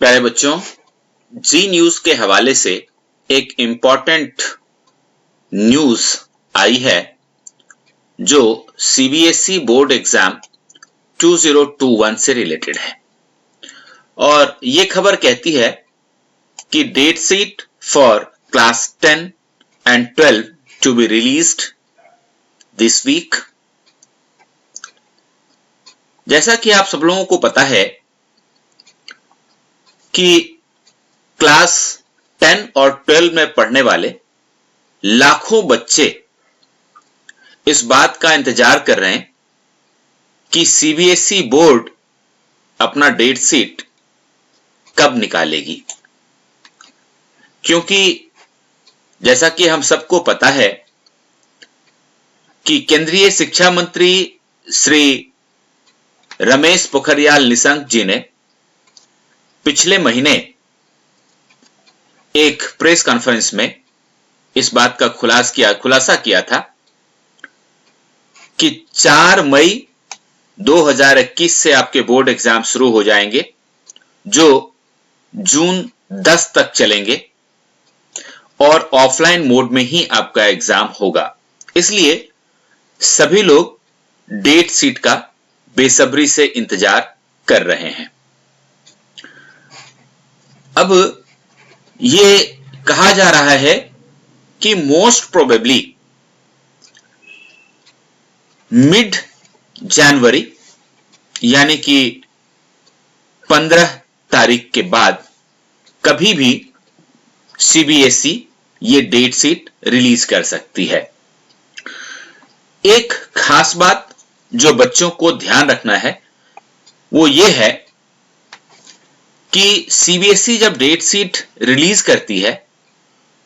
प्यारे बच्चों, जी न्यूज के हवाले से एक इम्पॉर्टेंट न्यूज आई है जो सीबीएसई बोर्ड एग्जाम 2021 से रिलेटेड है। और ये खबर कहती है कि date sheet for class 10 and 12 to be released this week. जैसा कि आप सब लोगों को पता है कि क्लास 10 और 12 में पढ़ने वाले लाखों बच्चे इस बात का इंतजार कर रहे हैं कि सीबीएसई बोर्ड अपना डेट शीट कब निकालेगी, क्योंकि जैसा कि हम सबको पता है कि केंद्रीय शिक्षा मंत्री श्री रमेश पोखरियाल निशंक जी ने पिछले महीने एक प्रेस कॉन्फ्रेंस में इस बात का खुलासा किया था कि 4 मई 2021 से आपके बोर्ड एग्जाम शुरू हो जाएंगे, जो जून 10 तक चलेंगे और ऑफलाइन मोड में ही आपका एग्जाम होगा। इसलिए सभी लोग डेट शीट का बेसब्री से इंतजार कर रहे हैं। अब ये कहा जा रहा है कि मोस्ट प्रोबेबली मिड जनवरी यानी कि 15 तारीख के बाद कभी भी सीबीएसई ये डेट शीट रिलीज कर सकती है। एक खास बात जो बच्चों को ध्यान रखना है वो ये है कि सीबीएसई जब डेट शीट रिलीज करती है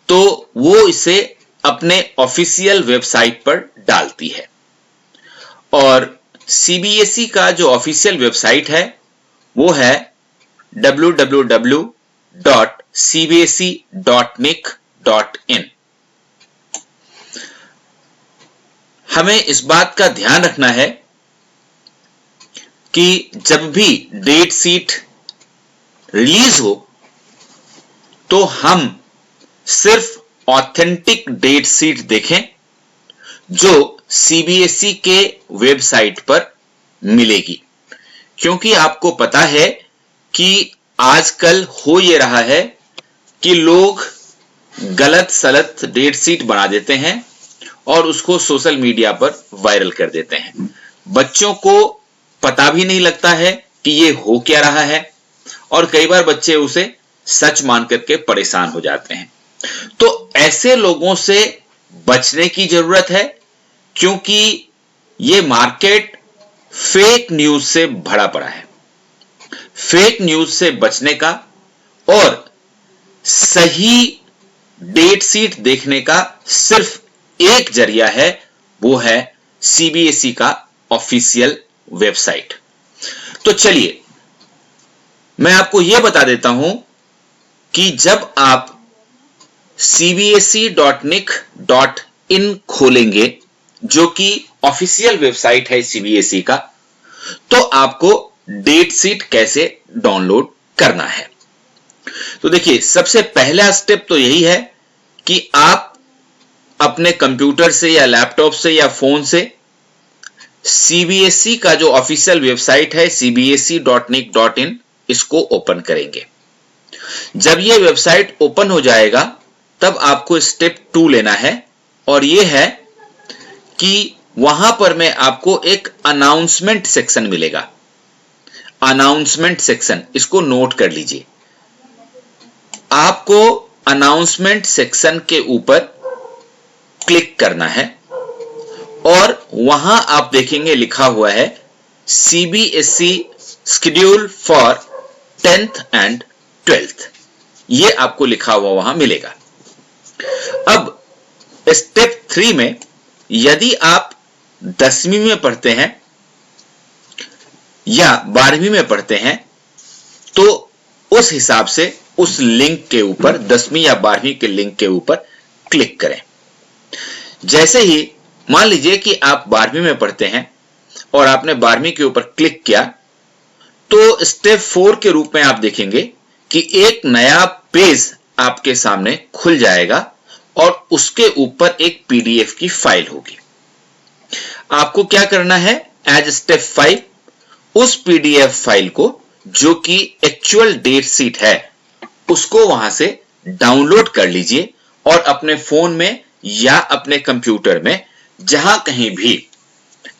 तो वो इसे अपने ऑफिशियल वेबसाइट पर डालती है, और सीबीएसई का जो ऑफिशियल वेबसाइट है वो है www.cbse.nic.in। हमें इस बात का ध्यान रखना है कि जब भी डेट शीट रिलीज हो तो हम सिर्फ ऑथेंटिक डेट शीट देखें जो सीबीएसई के वेबसाइट पर मिलेगी, क्योंकि आपको पता है कि आजकल हो ये रहा है कि लोग गलत सलत डेट शीट बना देते हैं और उसको सोशल मीडिया पर वायरल कर देते हैं। बच्चों को पता भी नहीं लगता है कि ये हो क्या रहा है, और कई बार बच्चे उसे सच मान करके परेशान हो जाते हैं। तो ऐसे लोगों से बचने की जरूरत है, क्योंकि ये मार्केट फेक न्यूज से भरा पड़ा है। फेक न्यूज से बचने का और सही डेट शीट देखने का सिर्फ एक जरिया है, वो है सीबीएसई का ऑफिशियल वेबसाइट। तो चलिए मैं आपको यह बता देता हूं कि जब आप cbse.nic.in खोलेंगे, जो कि ऑफिशियल वेबसाइट है सीबीएसई का, तो आपको डेट शीट कैसे डाउनलोड करना है। तो देखिए, सबसे पहला स्टेप तो यही है कि आप अपने कंप्यूटर से या लैपटॉप से या फोन से सीबीएसई का जो ऑफिशियल वेबसाइट है cbse.nic.in इसको ओपन करेंगे। जब यह वेबसाइट ओपन हो जाएगा तब आपको स्टेप 2 लेना है, और यह है कि वहां पर में आपको एक अनाउंसमेंट सेक्शन मिलेगा। अनाउंसमेंट सेक्शन, इसको नोट कर लीजिए। आपको अनाउंसमेंट सेक्शन के ऊपर क्लिक करना है और वहां आप देखेंगे लिखा हुआ है CBSE schedule for 10th and 12th। ये आपको लिखा हुआ वहां मिलेगा। अब स्टेप 3 में यदि आप 10वीं में पढ़ते हैं या 12वीं में पढ़ते हैं तो उस हिसाब से उस लिंक के ऊपर 10वीं या 12वीं के लिंक के ऊपर क्लिक करें। जैसे ही मान लीजिए कि आप 12वीं में पढ़ते हैं और आपने 12वीं के ऊपर क्लिक किया, तो स्टेप 4 के रूप में आप देखेंगे कि एक नया पेज आपके सामने खुल जाएगा और उसके ऊपर एक पीडीएफ की फाइल होगी। आपको क्या करना है, एज स्टेप 5 उस पीडीएफ फाइल को, जो कि एक्चुअल डेट शीट है, उसको वहां से डाउनलोड कर लीजिए और अपने फोन में या अपने कंप्यूटर में जहां कहीं भी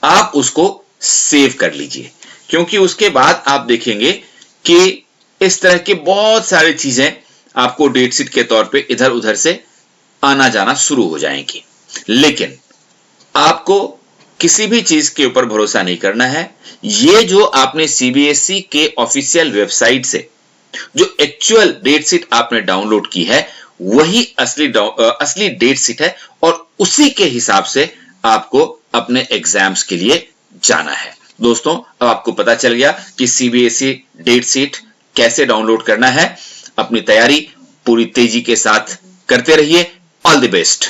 आप उसको सेव कर लीजिए, क्योंकि उसके बाद आप देखेंगे कि इस तरह की बहुत सारी चीजें आपको डेट शीट के तौर पे इधर उधर से आना जाना शुरू हो जाएंगी। लेकिन आपको किसी भी चीज के ऊपर भरोसा नहीं करना है। ये जो आपने सीबीएसई के ऑफिशियल वेबसाइट से जो एक्चुअल डेट शीट आपने डाउनलोड की है, वही असली डेट शीट है और उसी के हिसाब से आपको अपने एग्जाम्स के लिए जाना है। दोस्तों, अब आपको पता चल गया कि सीबीएसई डेट शीट कैसे डाउनलोड करना है। अपनी तैयारी पूरी तेजी के साथ करते रहिए। All the best.